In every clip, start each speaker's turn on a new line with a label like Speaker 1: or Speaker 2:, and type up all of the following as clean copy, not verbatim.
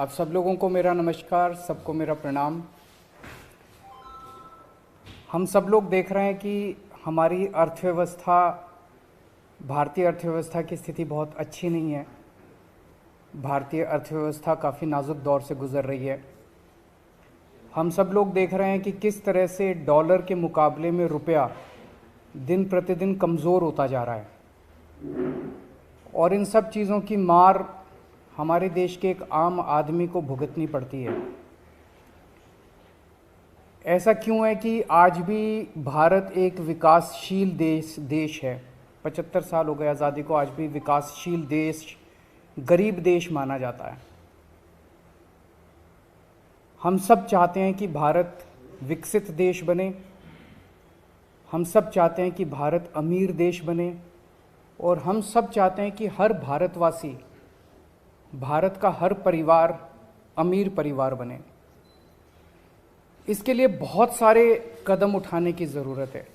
Speaker 1: आप सब लोगों को मेरा नमस्कार, सबको मेरा प्रणाम। हम सब लोग देख रहे हैं कि हमारी अर्थव्यवस्था, भारतीय अर्थव्यवस्था की स्थिति बहुत अच्छी नहीं है। भारतीय अर्थव्यवस्था काफ़ी नाजुक दौर से गुज़र रही है। हम सब लोग देख रहे हैं कि किस तरह से डॉलर के मुकाबले में रुपया दिन प्रतिदिन कमज़ोर होता जा रहा है, और इन सब चीज़ों की मार हमारे देश के एक आम आदमी को भुगतनी पड़ती है। ऐसा क्यों है कि आज भी भारत एक विकासशील देश है। 75 साल हो गए आज़ादी को, आज भी विकासशील देश, गरीब देश माना जाता है। हम सब चाहते हैं कि भारत विकसित देश बने, हम सब चाहते हैं कि भारत अमीर देश बने, और हम सब चाहते हैं कि हर भारतवासी, भारत का हर परिवार अमीर परिवार बने। इसके लिए बहुत सारे कदम उठाने की ज़रूरत है,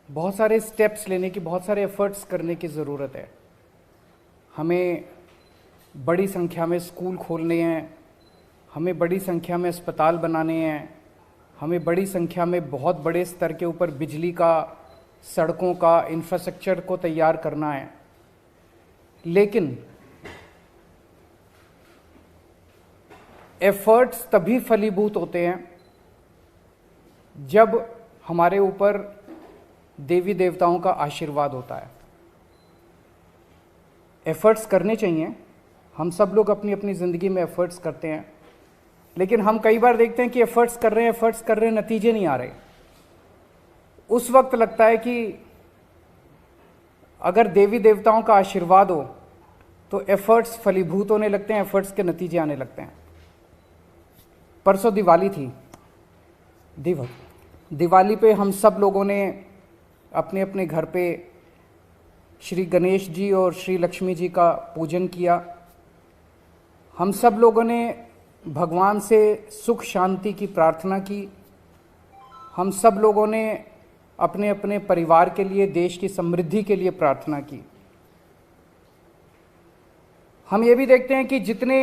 Speaker 1: बहुत सारे स्टेप्स लेने की, बहुत सारे एफर्ट्स करने की ज़रूरत है। हमें बड़ी संख्या में स्कूल खोलने हैं, हमें बड़ी संख्या में अस्पताल बनाने हैं, हमें बड़ी संख्या में बहुत बड़े स्तर के ऊपर बिजली का, सड़कों का, इंफ्रास्ट्रक्चर को तैयार करना है। लेकिन एफर्ट्स तभी फलीभूत होते हैं जब हमारे ऊपर देवी देवताओं का आशीर्वाद होता है। एफर्ट्स करने चाहिए, हम सब लोग अपनी अपनी ज़िंदगी में एफर्ट्स करते हैं, लेकिन हम कई बार देखते हैं कि एफर्ट्स कर रहे हैं, नतीजे नहीं आ रहे। उस वक्त लगता है कि अगर देवी देवताओं का आशीर्वाद हो तो एफर्ट्स फलीभूत होने लगते हैं, एफर्ट्स के नतीजे आने लगते हैं। परसों दिवाली थी। दिवाली पे हम सब लोगों ने अपने अपने घर पे श्री गणेश जी और श्री लक्ष्मी जी का पूजन किया। हम सब लोगों ने भगवान से सुख शांति की प्रार्थना की। हम सब लोगों ने अपने अपने परिवार के लिए, देश की समृद्धि के लिए प्रार्थना की। हम ये भी देखते हैं कि जितने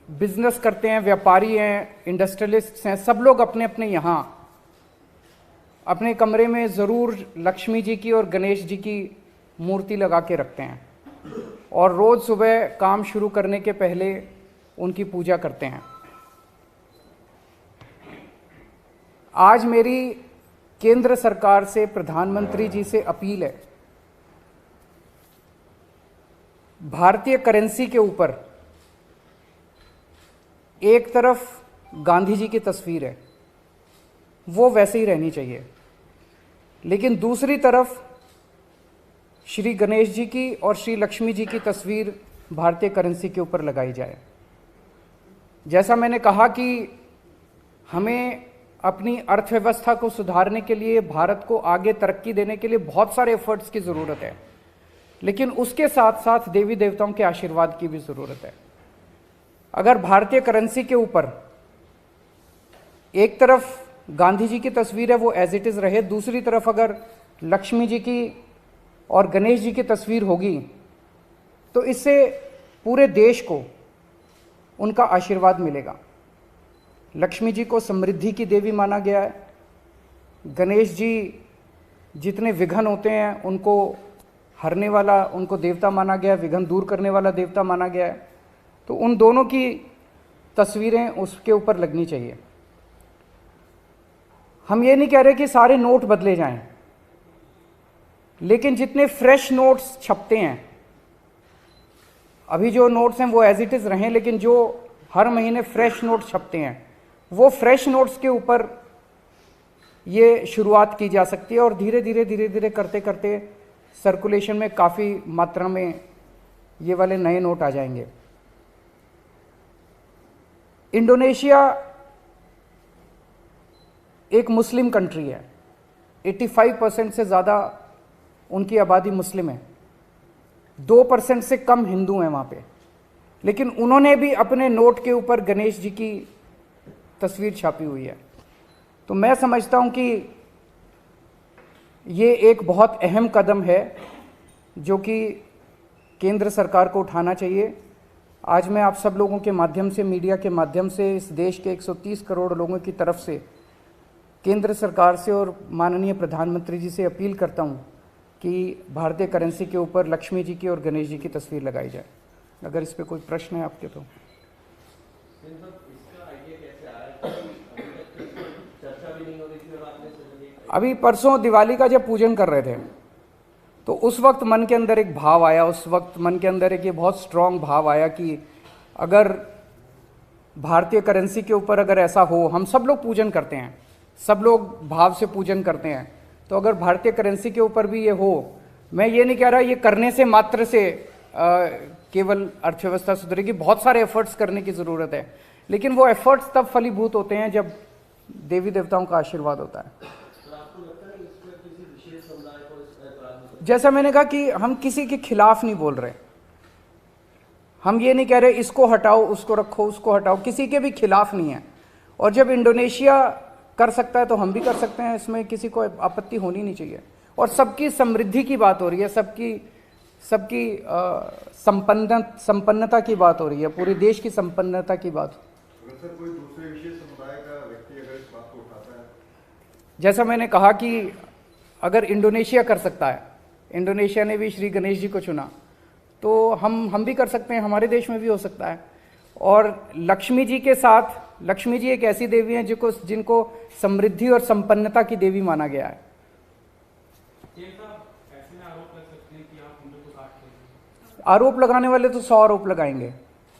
Speaker 1: बिजनेस करते हैं, व्यापारी हैं, इंडस्ट्रियलिस्ट्स हैं, सब लोग अपने अपने यहाँ अपने कमरे में ज़रूर लक्ष्मी जी की और गणेश जी की मूर्ति लगा के रखते हैं, और रोज़ सुबह काम शुरू करने के पहले उनकी पूजा करते हैं। आज मेरी केंद्र सरकार से, प्रधानमंत्री जी से अपील है, भारतीय करेंसी के ऊपर एक तरफ गांधी जी की तस्वीर है, वो वैसे ही रहनी चाहिए, लेकिन दूसरी तरफ श्री गणेश जी की और श्री लक्ष्मी जी की तस्वीर भारतीय करेंसी के ऊपर लगाई जाए। जैसा मैंने कहा कि हमें अपनी अर्थव्यवस्था को सुधारने के लिए, भारत को आगे तरक्की देने के लिए बहुत सारे एफर्ट्स की ज़रूरत है, लेकिन उसके साथ साथ देवी देवताओं के आशीर्वाद की भी ज़रूरत है। अगर भारतीय करेंसी के ऊपर एक तरफ गांधी जी की तस्वीर है, वो एज इट इज़ रहे, दूसरी तरफ अगर लक्ष्मी जी की और गणेश जी की तस्वीर होगी, तो इससे पूरे देश को उनका आशीर्वाद मिलेगा। लक्ष्मी जी को समृद्धि की देवी माना गया है, गणेश जी जितने विघ्न होते हैं उनको हरने वाला, उनको देवता माना गया है, विघ्न दूर करने वाला देवता माना गया है। तो उन दोनों की तस्वीरें उसके ऊपर लगनी चाहिए। हम ये नहीं कह रहे कि सारे नोट बदले जाएं, लेकिन जितने फ्रेश नोट्स छपते हैं, अभी जो नोट्स हैं वो एज इट इज़ रहें, लेकिन जो हर महीने फ्रेश नोट छपते हैं, वो फ्रेश नोट्स के ऊपर ये शुरुआत की जा सकती है, और धीरे धीरे करते करते सर्कुलेशन में काफ़ी मात्रा में ये वाले नए नोट आ जाएंगे। इंडोनेशिया एक मुस्लिम कंट्री है, 85% से ज़्यादा उनकी आबादी मुस्लिम है, 2% से कम हिंदू हैं वहाँ पे, लेकिन उन्होंने भी अपने नोट के ऊपर गणेश जी की तस्वीर छापी हुई है। तो मैं समझता हूँ कि ये एक बहुत अहम कदम है जो कि केंद्र सरकार को उठाना चाहिए। आज मैं आप सब लोगों के माध्यम से, मीडिया के माध्यम से, इस देश के 130 करोड़ लोगों की तरफ से केंद्र सरकार से और माननीय प्रधानमंत्री जी से अपील करता हूं कि भारतीय करेंसी के ऊपर लक्ष्मी जी की और गणेश जी की तस्वीर लगाई जाए। अगर इस पे कोई प्रश्न है आपके तो। अभी परसों दिवाली का जब पूजन कर रहे थे तो उस वक्त मन के अंदर एक भाव आया, उस वक्त मन के अंदर एक ये बहुत स्ट्रांग भाव आया कि अगर भारतीय करेंसी के ऊपर अगर ऐसा हो, हम सब लोग पूजन करते हैं, सब लोग भाव से पूजन करते हैं, तो अगर भारतीय करेंसी के ऊपर भी ये हो, मैं ये नहीं कह रहा ये करने से मात्र से केवल अर्थव्यवस्था सुधरेगी, बहुत सारे एफर्ट्स करने की ज़रूरत है, लेकिन वो एफर्ट्स तब फलीभूत होते हैं जब देवी देवताओं का आशीर्वाद होता है। जैसा मैंने कहा कि हम किसी के खिलाफ नहीं बोल रहे, हम ये नहीं कह रहे इसको हटाओ, उसको रखो, उसको हटाओ, किसी के भी खिलाफ नहीं है। और जब इंडोनेशिया कर सकता है तो हम भी कर सकते हैं, इसमें किसी को आपत्ति होनी नहीं चाहिए। और सबकी समृद्धि की बात हो रही है, सबकी संपन्नता की बात हो रही है, पूरे देश की संपन्नता की बात।
Speaker 2: सर, कोई दूसरे विशेष समुदाय का व्यक्ति अगर इस बात को उठाता है,
Speaker 1: जैसा मैंने कहा कि अगर इंडोनेशिया कर सकता है, इंडोनेशिया ने भी श्री गणेश जी को चुना, तो हम भी कर सकते हैं, हमारे देश में भी हो सकता है। और लक्ष्मी जी के साथ, लक्ष्मी जी एक ऐसी देवी हैं जिनको समृद्धि और संपन्नता की देवी माना गया है। आरोप लगाने वाले तो 100 आरोप लगाएंगे,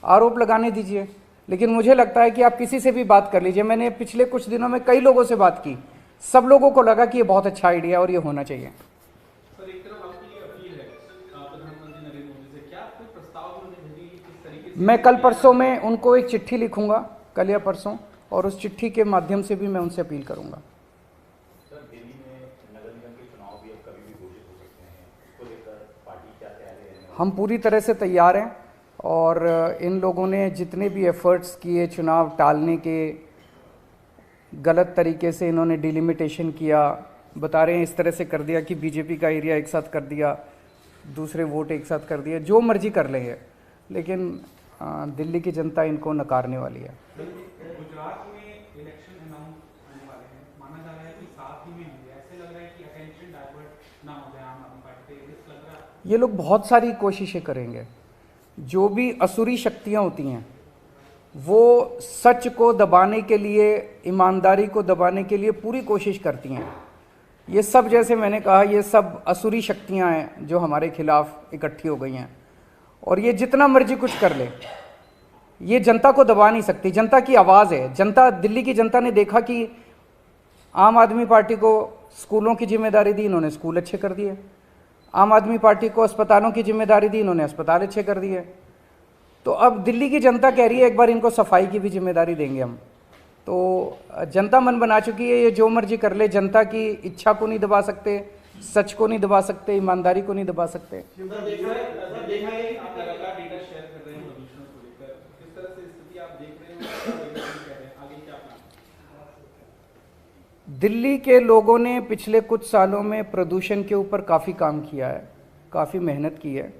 Speaker 1: आरोप लगाने दीजिए, लेकिन मुझे लगता है कि आप किसी से भी बात कर लीजिए। मैंने पिछले कुछ दिनों में कई लोगों से बात की, सब लोगों को लगा कि ये बहुत अच्छा आइडिया है और ये होना चाहिए।
Speaker 3: सर, एक तरफ आपकी ये अपील है प्रधानमंत्री नरेंद्र मोदी से, क्या कोई प्रस्ताव उन्होंने भेजी किस तरीके से?
Speaker 1: मैं कल परसों में उनको एक चिट्ठी लिखूंगा, कल या परसों, और उस चिट्ठी के माध्यम से भी मैं उनसे अपील करूंगा।
Speaker 4: सर, दिल्ली में नगर निगम के चुनाव भी अब कभी भी घोषित हो सकते हैं, इसको लेकर पार्टी क्या तैयारी है?
Speaker 1: हम पूरी तरह से तैयार हैं और इन लोगों ने जितने भी एफर्ट्स किए चुनाव टालने के, गलत तरीके से इन्होंने डिलिमिटेशन किया, बता रहे हैं इस तरह से कर दिया कि बीजेपी का एरिया एक साथ कर दिया, दूसरे वोट एक साथ कर दिए, जो मर्जी कर लेंगे, लेकिन दिल्ली की जनता इनको नकारने वाली है।
Speaker 3: गुजरात में इलेक्शन अनाउंस होने वाले हैं, माना जा रहा है कि साथ ही में होंगे, ऐसे लग रहा है कि अटेंशन डाइवर्ट ना हो जाए आम आदमी पार्टी पे, रिस्क लग रहा है।
Speaker 1: ये लोग बहुत सारी कोशिशें करेंगे, जो भी असुरी शक्तियां होती हैं वो सच को दबाने के लिए, ईमानदारी को दबाने के लिए पूरी कोशिश करती हैं। ये सब, जैसे मैंने कहा, ये सब असुरी शक्तियां हैं जो हमारे खिलाफ इकट्ठी हो गई हैं, और ये जितना मर्जी कुछ कर ले, ये जनता को दबा नहीं सकती। जनता की आवाज़ है, जनता, दिल्ली की जनता ने देखा कि आम आदमी पार्टी को स्कूलों की जिम्मेदारी दी, इन्होंने स्कूल अच्छे कर दिए। आम आदमी पार्टी को अस्पतालों की जिम्मेदारी दी, इन्होंने अस्पताल अच्छे कर दिए। तो अब दिल्ली की जनता कह रही है एक बार इनको सफाई की भी जिम्मेदारी देंगे हम। तो जनता मन बना चुकी है, ये जो मर्जी कर ले, जनता की इच्छा को नहीं दबा सकते, सच को नहीं दबा सकते, ईमानदारी को नहीं दबा सकते। दिल्ली के लोगों ने पिछले कुछ सालों में प्रदूषण के ऊपर काफ़ी काम किया है, काफ़ी मेहनत की है,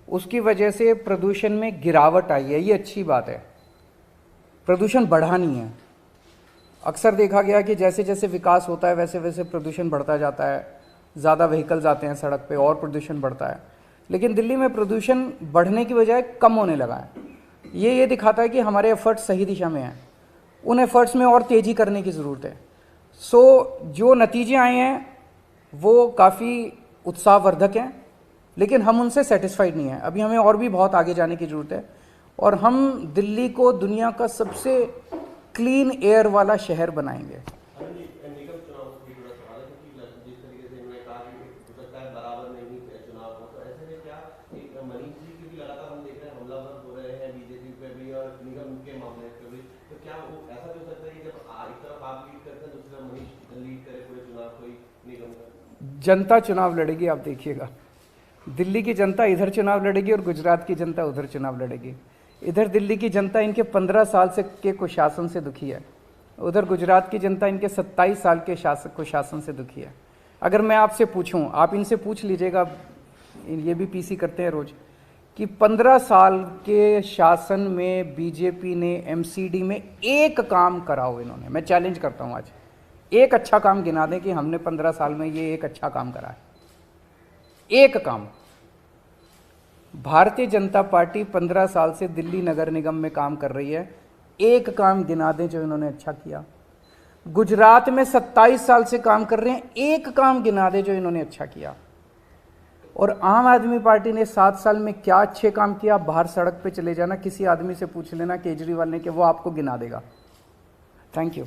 Speaker 1: उसकी वजह से प्रदूषण में गिरावट आई है, ये अच्छी बात है। प्रदूषण बढ़ा नहीं है। अक्सर देखा गया कि जैसे जैसे विकास होता है वैसे वैसे प्रदूषण बढ़ता जाता है, ज़्यादा व्हीकल्स आते हैं सड़क पे और प्रदूषण बढ़ता है, लेकिन दिल्ली में प्रदूषण बढ़ने की बजाय कम होने लगा है। ये दिखाता है कि हमारे एफर्ट्स सही दिशा में हैं, उन एफर्ट्स में और तेज़ी करने की ज़रूरत है। जो नतीजे आए हैं वो काफ़ी उत्साहवर्धक हैं, लेकिन हम उनसे सेटिस्फाइड नहीं हैं। अभी हमें और भी बहुत आगे जाने की ज़रूरत है, और हम दिल्ली को दुनिया का सबसे क्लीन एयर वाला शहर बनाएंगे। जनता चुनाव लड़ेगी, आप देखिएगा। दिल्ली की जनता इधर चुनाव लड़ेगी और गुजरात की जनता उधर चुनाव लड़ेगी। इधर दिल्ली की जनता इनके 15 साल से के कुशासन से दुखी है, उधर गुजरात की जनता इनके 27 साल के कुशासन से दुखी है। अगर मैं आपसे पूछूं, आप इनसे पूछ लीजिएगा, ये भी पीसी करते हैं रोज, कि 15 साल के शासन में बीजेपी ने एमसीडी में एक काम करा हो इन्होंने। मैं चैलेंज करता हूं आज, एक अच्छा काम गिना दें कि हमने 15 साल में ये एक अच्छा काम करा है। एक काम। भारतीय जनता पार्टी 15 साल से दिल्ली नगर निगम में काम कर रही है, एक काम गिना दें जो इन्होंने अच्छा किया। गुजरात में 27 साल से काम कर रहे हैं, एक काम गिना दें जो इन्होंने अच्छा किया। और आम आदमी पार्टी ने 7 साल में क्या अच्छे काम किया, बाहर सड़क पे चले जाना, किसी आदमी से पूछ लेना केजरीवाल ने, कि वो आपको गिना देगा। Thank you.